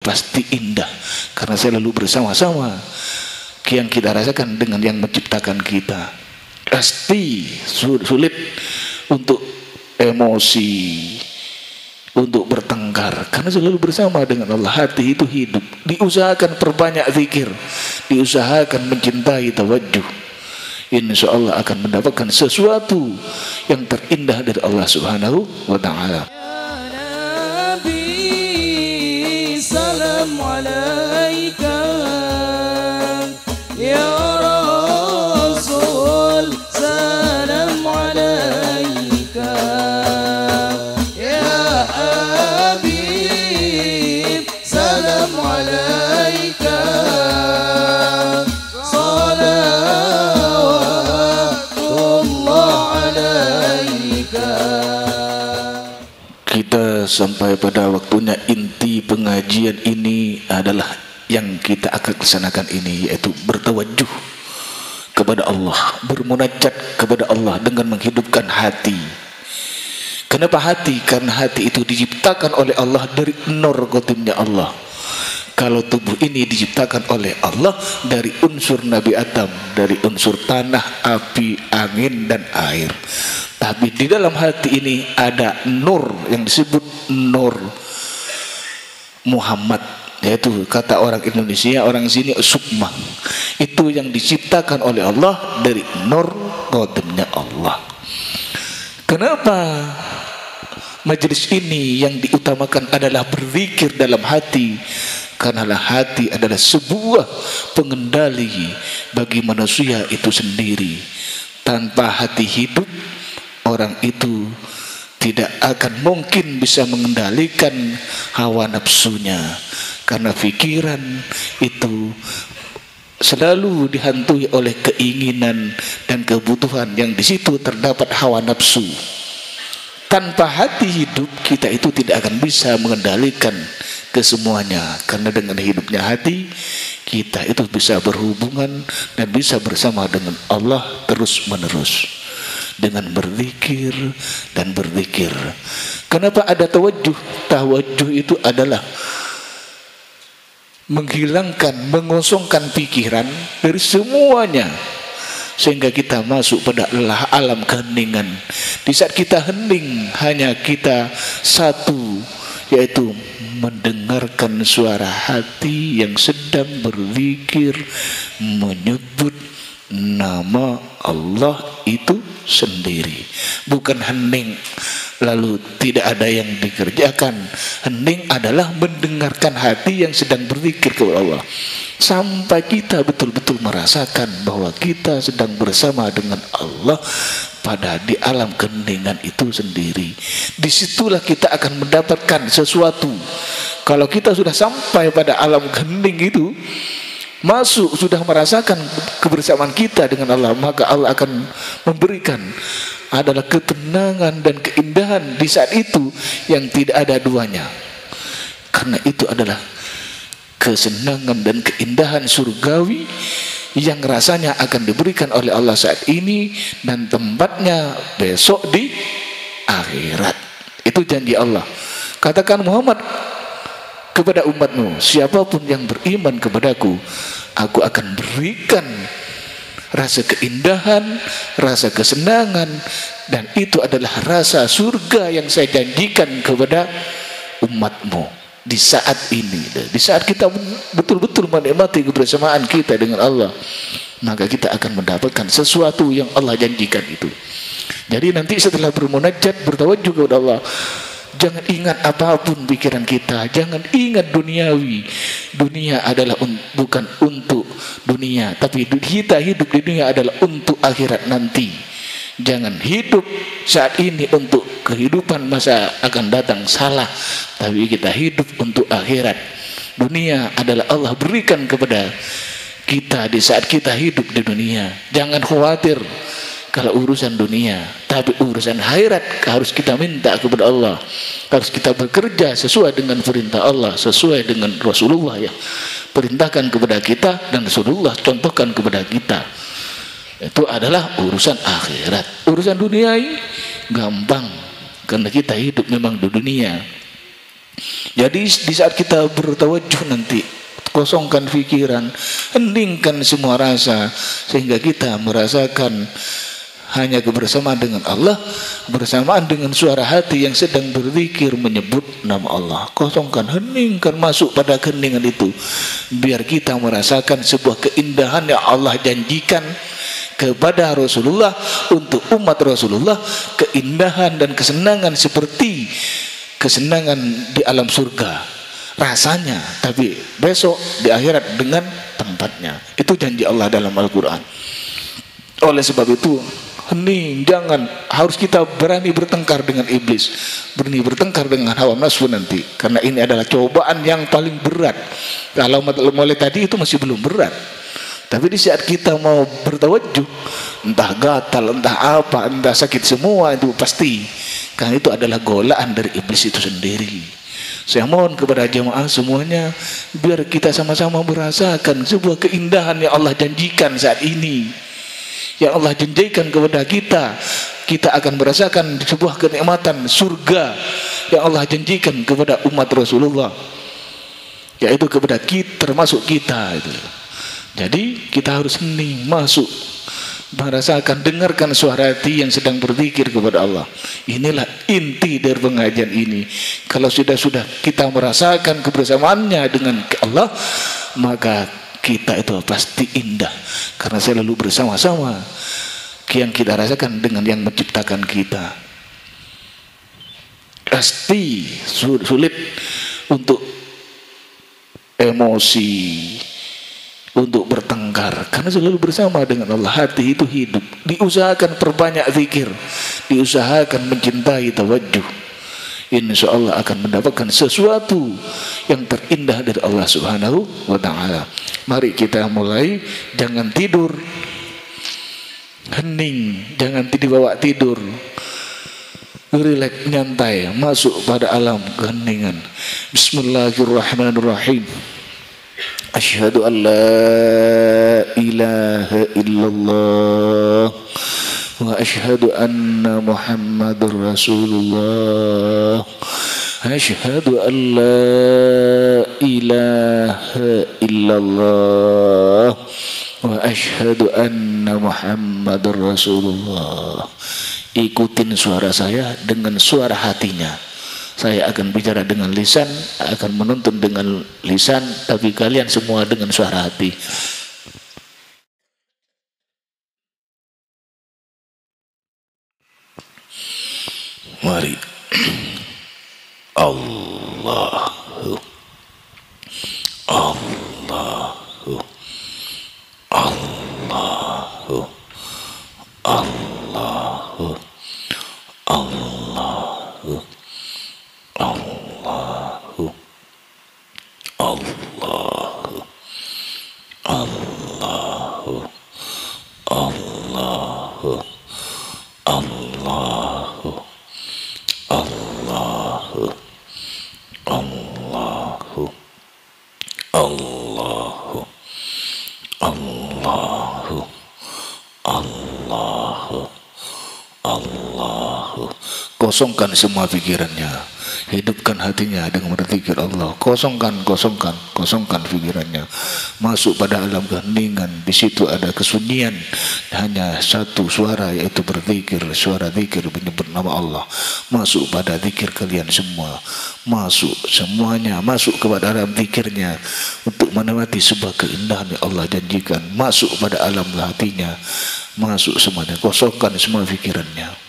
pasti indah karena selalu bersama-sama yang kita rasakan dengan yang menciptakan kita. Pasti sulit untuk emosi, untuk bertengkar karena selalu bersama dengan Allah. Hati itu hidup. Diusahakan perbanyak zikir, diusahakan mencintai tawajjuh, insya Allah akan mendapatkan sesuatu yang terindah dari Allah Subhanahu wa ta'ala. Ya Nabi, salam alaika. Ya Rasul, salam alaika. Ya Habib, salam alaika. Kita sampai pada waktunya. Inti pengajian ini adalah yang kita akan laksanakan ini, yaitu bertawajjuh kepada Allah, bermunajat kepada Allah dengan menghidupkan hati. Kenapa hati? Karena hati itu diciptakan oleh Allah dari nur qatimnya Allah. Kalau tubuh ini diciptakan oleh Allah dari unsur Nabi Adam, dari unsur tanah, api, angin, dan air. Tapi di dalam hati ini ada nur yang disebut nur Muhammad, yaitu kata orang Indonesia, orang sini sukma. Itu yang diciptakan oleh Allah dari nur qatimnya Allah. Kenapa majelis ini yang diutamakan adalah berzikir dalam hati? Karena hati adalah sebuah pengendali bagi manusia itu sendiri. Tanpa hati hidup, orang itu tidak akan mungkin bisa mengendalikan hawa nafsunya. Karena pikiran itu selalu dihantui oleh keinginan dan kebutuhan yang di situ terdapat hawa nafsu. Tanpa hati hidup, kita itu tidak akan bisa mengendalikan kesemuanya. Karena dengan hidupnya hati, kita itu bisa berhubungan dan bisa bersama dengan Allah terus menerus dengan berzikir dan berzikir. Kenapa ada tawajjuh? Tawajjuh itu adalah menghilangkan, mengosongkan pikiran dari semuanya, sehingga kita masuk pada alam keheningan. Di saat kita hening, hanya kita satu, yaitu mendengarkan suara hati yang sedang berzikir, menyebut nama Allah itu sendiri. Bukan hening lalu tidak ada yang dikerjakan. Hening adalah mendengarkan hati yang sedang berzikir kepada Allah, sampai kita betul-betul merasakan bahwa kita sedang bersama dengan Allah pada di alam keheningan itu sendiri. Disitulah kita akan mendapatkan sesuatu. Kalau kita sudah sampai pada alam kehening itu, masuk, sudah merasakan kebersamaan kita dengan Allah, maka Allah akan memberikan adalah ketenangan dan keindahan di saat itu yang tidak ada duanya. Karena itu adalah kesenangan dan keindahan surgawi yang rasanya akan diberikan oleh Allah saat ini dan tempatnya besok di akhirat. Itu janji Allah. Katakan Muhammad kepada umatmu, siapapun yang beriman kepadaku, aku akan berikan rasa keindahan, rasa kesenangan, dan itu adalah rasa surga yang saya janjikan kepada umatmu di saat ini. Di saat kita betul-betul menikmati kebersamaan kita dengan Allah, maka kita akan mendapatkan sesuatu yang Allah janjikan itu. Jadi nanti setelah bermunajat, bertawajjuh kepada Allah, jangan ingat apapun pikiran kita, jangan ingat duniawi. Dunia adalah bukan untuk dunia, tapi kita hidup di dunia adalah untuk akhirat nanti. Jangan hidup saat ini untuk kehidupan masa akan datang, salah. Tapi kita hidup untuk akhirat. Dunia adalah Allah berikan kepada kita di saat kita hidup di dunia. Jangan khawatir kalau urusan dunia, tapi urusan akhirat harus kita minta kepada Allah. Harus kita bekerja sesuai dengan perintah Allah, sesuai dengan Rasulullah ya perintahkan kepada kita, dan Rasulullah contohkan kepada kita. Itu adalah urusan akhirat. Urusan dunia ini gampang, karena kita hidup memang di dunia. Jadi di saat kita bertawajuh nanti, kosongkan pikiran, heningkan semua rasa, sehingga kita merasakan hanya kebersamaan dengan Allah, bersamaan dengan suara hati yang sedang berzikir menyebut nama Allah. Kosongkan, heningkan, masuk pada keheningan itu, biar kita merasakan sebuah keindahan yang Allah janjikan kepada Rasulullah, untuk umat Rasulullah, keindahan dan kesenangan seperti kesenangan di alam surga rasanya, tapi besok di akhirat dengan tempatnya. Itu janji Allah dalam Al-Quran. Oleh sebab itu, hening, jangan, harus kita berani bertengkar dengan iblis, berani bertengkar dengan hawa nafsu nanti, karena ini adalah cobaan yang paling berat. Kalau mulai tadi itu masih belum berat, tapi di saat kita mau bertawajuh, entah gatal, entah apa, entah sakit, semua itu pasti, karena itu adalah golaan dari iblis itu sendiri. Saya mohon kepada jemaah semuanya, biar kita sama-sama merasakan sebuah keindahan yang Allah janjikan saat ini, yang Allah janjikan kepada kita. Kita akan merasakan sebuah kenikmatan surga yang Allah janjikan kepada umat Rasulullah, yaitu kepada kita, termasuk kita itu. Jadi kita harus hening, masuk, merasakan, dengarkan suara hati yang sedang berzikir kepada Allah. Inilah inti dari pengajian ini. Kalau sudah kita merasakan kebersamaannya dengan Allah, maka kita itu pasti indah, karena selalu bersama-sama yang kita rasakan dengan yang menciptakan kita. Pasti sulit untuk emosi, untuk bertengkar, karena selalu bersama dengan Allah. Hati itu hidup. Diusahakan perbanyak zikir, diusahakan mencintai tawajuh, insya Allah akan mendapatkan sesuatu yang terindah dari Allah Subhanahu wa ta'ala. Mari kita mulai. Jangan tidur hening, jangan dibawa tidur, rileks, nyantai, masuk pada alam keheningan. Bismillahirrahmanirrahim. Asyhadu an la ilaha illallah wa asyhadu anna Muhammadar Rasulullah. Asyhadu an la ilaha illallah wa asyhadu anna Muhammadar Rasulullah. Ikutin suara saya dengan suara hatinya. Saya akan bicara dengan lisan, akan menuntun dengan lisan, tapi kalian semua dengan suara hati. Mari. Allahu Allahu Allahu Allahu Allahu Allahu Allahu Allahu Allahu Allahu Allahu Allahu Allahu Allahu Allahu Allahu. Kosongkan semua pikirannya, hidupkan hatinya dengan berzikir Allah. Kosongkan pikirannya, masuk pada alam keheningan. Di situ ada kesunyian, hanya satu suara, yaitu berzikir, suara zikir menyebut nama Allah. Masuk pada zikir kalian semua, masuk semuanya, masuk kepada alam zikirnya untuk menikmati sebuah keindahan yang Allah janjikan. Masuk pada alam hatinya, masuk semuanya, kosongkan semua pikirannya.